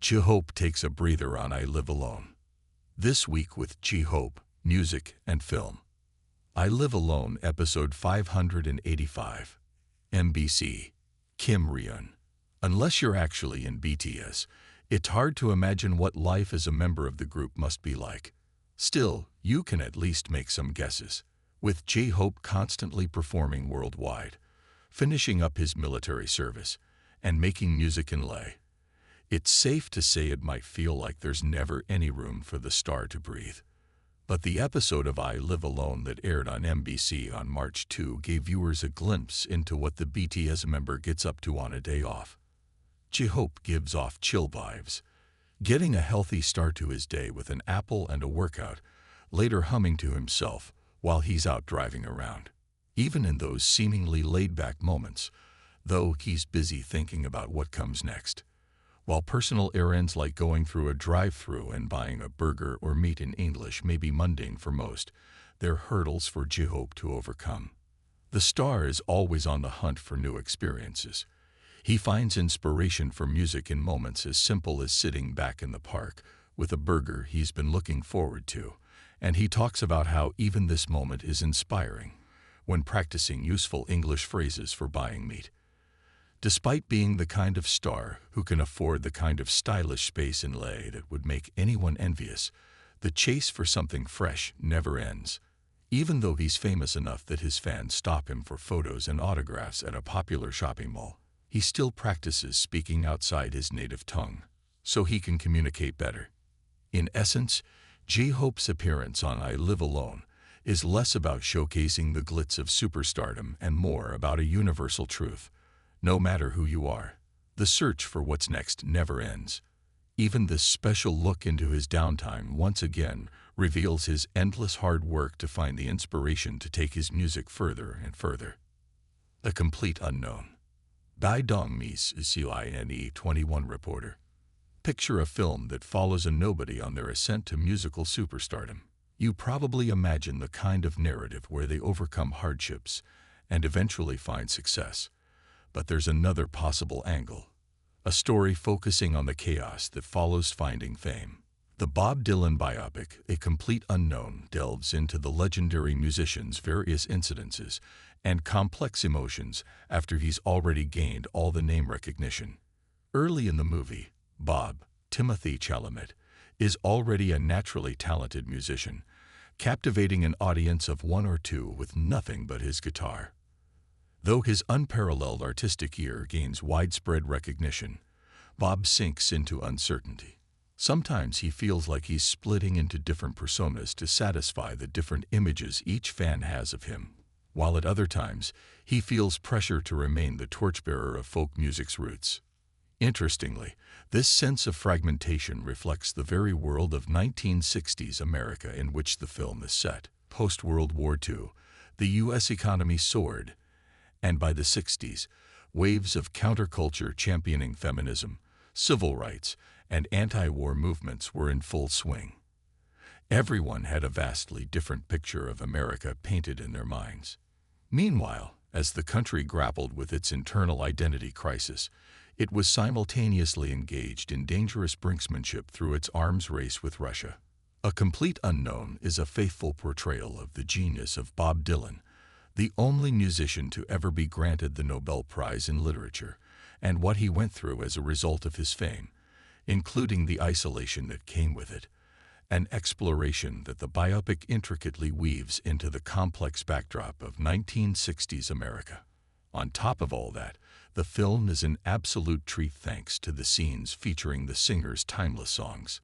J-Hope takes a breather on I Live Alone. This week with J-Hope, music and film. I Live Alone, episode 585. MBC. Kim Rieun. Unless you're actually in BTS, it's hard to imagine what life as a member of the group must be like. Still, you can at least make some guesses. With J-Hope constantly performing worldwide, finishing up his military service, and making music in Leh, it's safe to say it might feel like there's never any room for the star to breathe. But the episode of I Live Alone that aired on MBC on March 2 gave viewers a glimpse into what the BTS member gets up to on a day off. J-Hope gives off chill vibes, getting a healthy start to his day with an apple and a workout, later humming to himself while he's out driving around. Even in those seemingly laid-back moments, though, he's busy thinking about what comes next. While personal errands like going through a drive-thru and buying a burger or meat in English may be mundane for most, they're hurdles for J-Hope to overcome. The star is always on the hunt for new experiences. He finds inspiration for music in moments as simple as sitting back in the park with a burger he's been looking forward to, and he talks about how even this moment is inspiring when practicing useful English phrases for buying meat. Despite being the kind of star who can afford the kind of stylish space in Leh that would make anyone envious, the chase for something fresh never ends. Even though he's famous enough that his fans stop him for photos and autographs at a popular shopping mall, he still practices speaking outside his native tongue, so he can communicate better. In essence, J-Hope's appearance on I Live Alone is less about showcasing the glitz of superstardom and more about a universal truth. No matter who you are, the search for what's next never ends. Even this special look into his downtime once again reveals his endless hard work to find the inspiration to take his music further and further. A complete unknown. Bai Dongmis is CINE 21 reporter. Picture a film that follows a nobody on their ascent to musical superstardom. You probably imagine the kind of narrative where they overcome hardships and eventually find success. But there's another possible angle, a story focusing on the chaos that follows finding fame. The Bob Dylan biopic, A Complete Unknown, delves into the legendary musician's various incidences and complex emotions after he's already gained all the name recognition. Early in the movie, Bob, Timothy Chalamet, is already a naturally talented musician, captivating an audience of one or two with nothing but his guitar. Though his unparalleled artistic ear gains widespread recognition, Bob sinks into uncertainty. Sometimes he feels like he's splitting into different personas to satisfy the different images each fan has of him, while at other times he feels pressure to remain the torchbearer of folk music's roots. Interestingly, this sense of fragmentation reflects the very world of 1960s America in which the film is set. Post-World War II, the U.S. economy soared, and by the 60s, waves of counterculture championing feminism, civil rights, and anti-war movements were in full swing. Everyone had a vastly different picture of America painted in their minds. Meanwhile, as the country grappled with its internal identity crisis, it was simultaneously engaged in dangerous brinksmanship through its arms race with Russia. A Complete Unknown is a faithful portrayal of the genius of Bob Dylan, the only musician to ever be granted the Nobel Prize in Literature, and what he went through as a result of his fame, including the isolation that came with it, an exploration that the biopic intricately weaves into the complex backdrop of 1960s America. On top of all that, the film is an absolute treat thanks to the scenes featuring the singer's timeless songs.